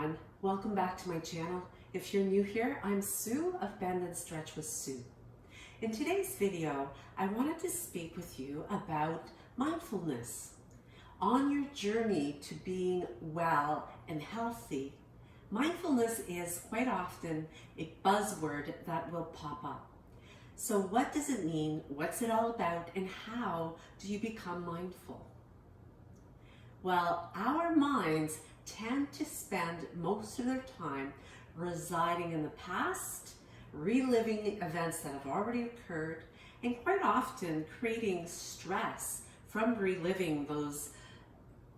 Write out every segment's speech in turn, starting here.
everyone, welcome back to my channel. If you're new here, I'm Sue of Bendnstretch with Sue. In today's video, I wanted to speak with you about mindfulness. On your journey to being well and healthy, mindfulness is quite often a buzzword that will pop up. So what does it mean? What's it all about? And how do you become mindful? Well, our minds tend to spend most of their time residing in the past, reliving events that have already occurred, and quite often creating stress from reliving those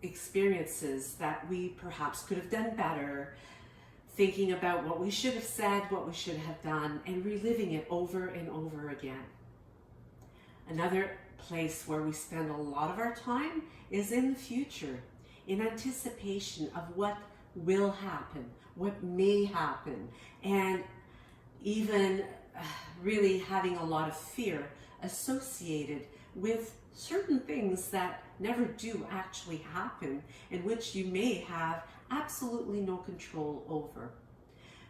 experiences that we perhaps could have done better, thinking about what we should have said, what we should have done, and reliving it over and over again. Another place where we spend a lot of our time is in the future, in anticipation of what will happen, what may happen, and even really having a lot of fear associated with certain things that never do actually happen and which you may have absolutely no control over.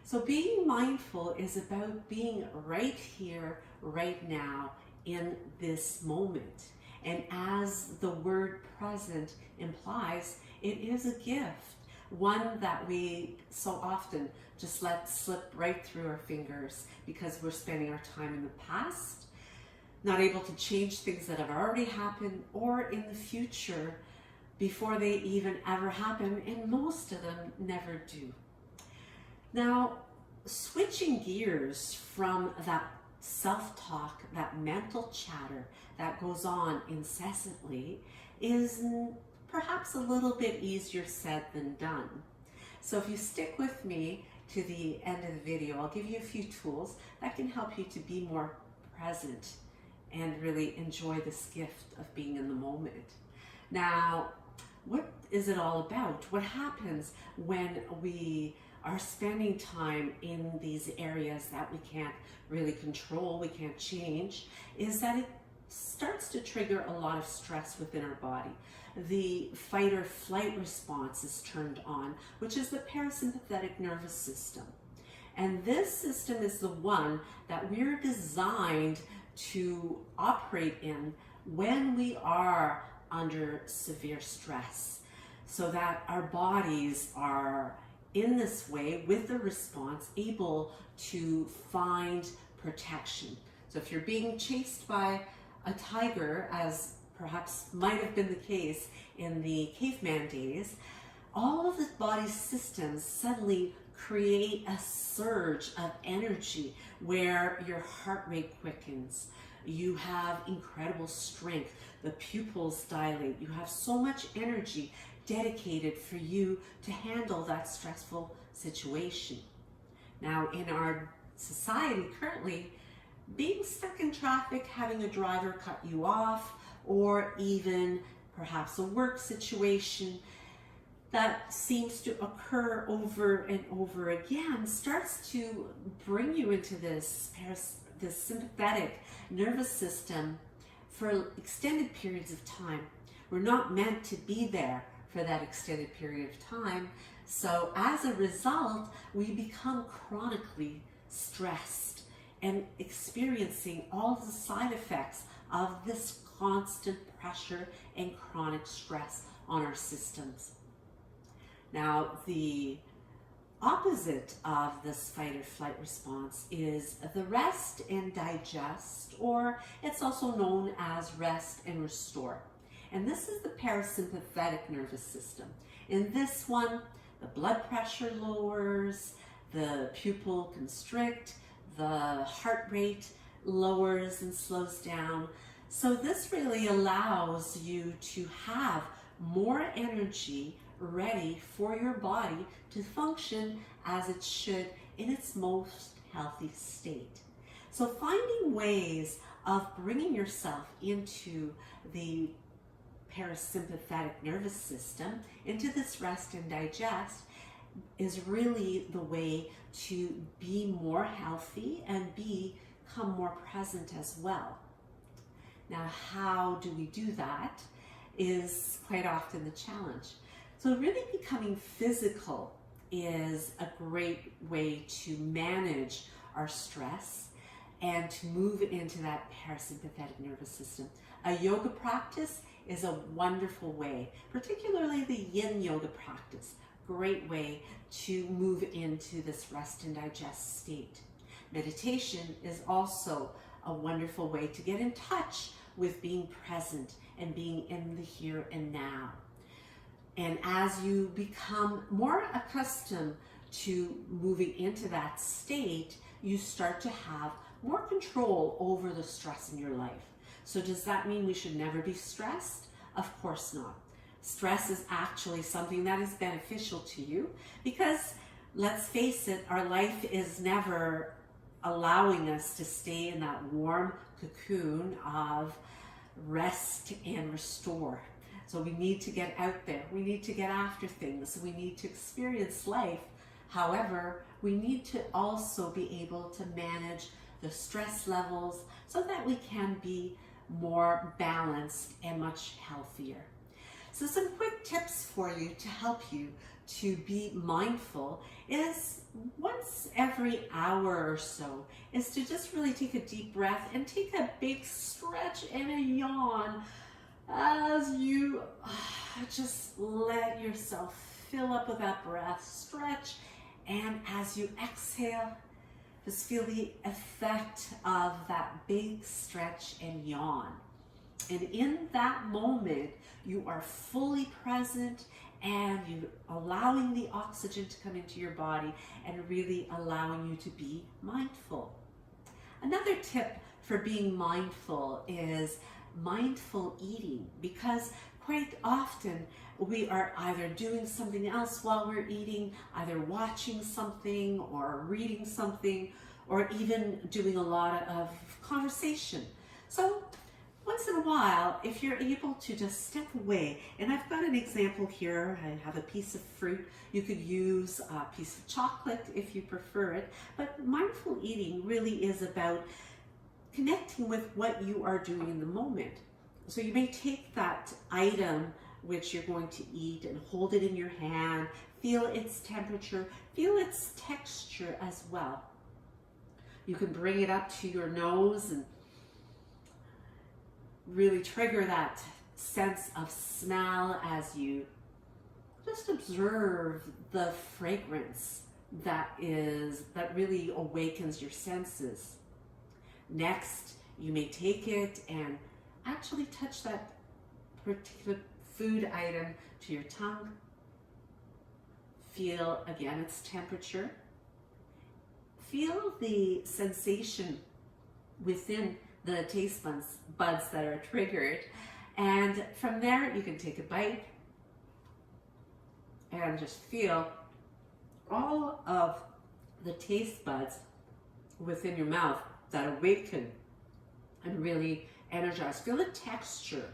So being mindful is about being right here, right now, in this moment. And as the word present implies, it is a gift, one that we so often just let slip right through our fingers because we're spending our time in the past, not able to change things that have already happened, or in the future before they even ever happen, and most of them never do. Now, switching gears from that self-talk, that mental chatter that goes on incessantly is perhaps a little bit easier said than done. So if you stick with me to the end of the video, I'll give you a few tools that can help you to be more present and really enjoy this gift of being in the moment. Now, what is it all about? What happens when we are spending time in these areas that we can't really control, we can't change, is that it starts to trigger a lot of stress within our body. The fight or flight response is turned on, which is the parasympathetic nervous system. And this system is the one that we're designed to operate in when we are under severe stress, so that our bodies are in this way, with the response, able to find protection. So if you're being chased by a tiger, as perhaps might have been the case in the caveman days, all of the body's systems suddenly create a surge of energy where your heart rate quickens. You have incredible strength. The pupils dilate. You have so much energy dedicated for you to handle that stressful situation. Now, in our society currently, being stuck in traffic, having a driver cut you off, or even perhaps a work situation that seems to occur over and over again starts to bring you into this sympathetic nervous system for extended periods of time. We're not meant to be there for that extended period of time. So as a result, we become chronically stressed and experiencing all the side effects of this constant pressure and chronic stress on our systems. Now, the opposite of this fight or flight response is the rest and digest, or it's also known as rest and restore. And this is the parasympathetic nervous system. In this one, the blood pressure lowers, the pupil constrict, the heart rate lowers and slows down. So this really allows you to have more energy ready for your body to function as it should in its most healthy state. So finding ways of bringing yourself into the parasympathetic nervous system, into this rest and digest, is really the way to be more healthy and become more present as well. Now, how do we do that is quite often the challenge. So really becoming physical is a great way to manage our stress and to move into that parasympathetic nervous system. A yoga practice is a wonderful way, particularly the yin yoga practice, great way to move into this rest and digest state. Meditation is also a wonderful way to get in touch with being present and being in the here and now. And as you become more accustomed to moving into that state, you start to have more control over the stress in your life. So does that mean we should never be stressed? Of course not. Stress is actually something that is beneficial to you because, let's face it, our life is never allowing us to stay in that warm cocoon of rest and restore. So we need to get out there. We need to get after things. We need to experience life. However, we need to also be able to manage the stress levels so that we can be more balanced and much healthier. So some quick tips for you to help you to be mindful is once every hour or so is to just really take a deep breath and take a big stretch and a yawn as you just let yourself fill up with that breath, stretch, and as you exhale, just feel the effect of that big stretch and yawn. And in that moment, you are fully present and you're allowing the oxygen to come into your body and really allowing you to be mindful. Another tip for being mindful is mindful eating, because quite often we are either doing something else while we're eating, either watching something or reading something, or even doing a lot of conversation. So once in a while, if you're able to just step away, and I've got an example here, I have a piece of fruit, you could use a piece of chocolate if you prefer it, but mindful eating really is about connecting with what you are doing in the moment. So you may take that item which you're going to eat and hold it in your hand, feel its temperature, feel its texture as well. You can bring it up to your nose and really trigger that sense of smell as you just observe the fragrance that really awakens your senses. Next, you may take it and actually touch that particular food item to your tongue. Feel again its temperature. Feel the sensation within the taste buds that are triggered. And from there, you can take a bite and just feel all of the taste buds within your mouth that awaken and really energize. Feel the texture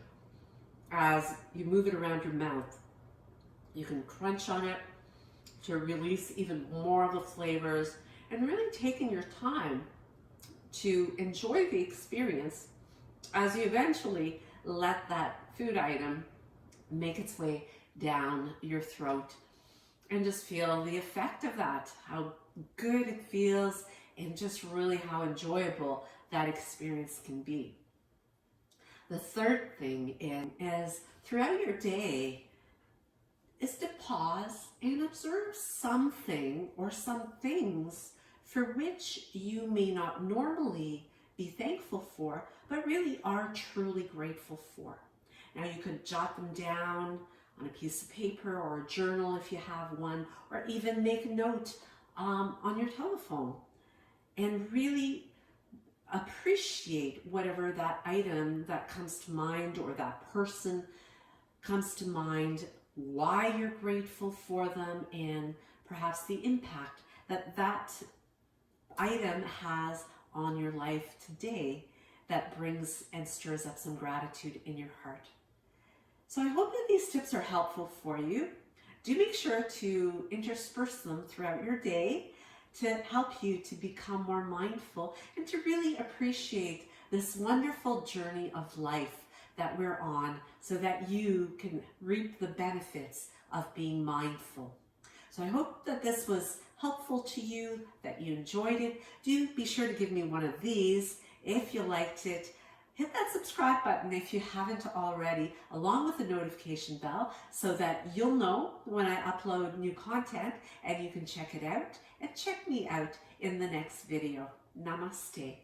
as you move it around your mouth. You can crunch on it to release even more of the flavors, and really taking your time to enjoy the experience as you eventually let that food item make its way down your throat, and just feel the effect of that, how good it feels, and just really how enjoyable that experience can be. The third thing is throughout your day is to pause and observe something or some things for which you may not normally be thankful for, but really are truly grateful for. Now you could jot them down on a piece of paper or a journal if you have one, or even make a note on your telephone, and really appreciate whatever that item that comes to mind or that person comes to mind, why you're grateful for them, and perhaps the impact that that item has on your life today that brings and stirs up some gratitude in your heart. So I hope that these tips are helpful for you. Do make sure to intersperse them throughout your day to help you to become more mindful and to really appreciate this wonderful journey of life that we're on, so that you can reap the benefits of being mindful. So I hope that this was helpful to you, that you enjoyed it. Do be sure to give me one of these if you liked it. Hit that subscribe button if you haven't already, along with the notification bell, so that you'll know when I upload new content and you can check it out. And check me out in the next video. Namaste.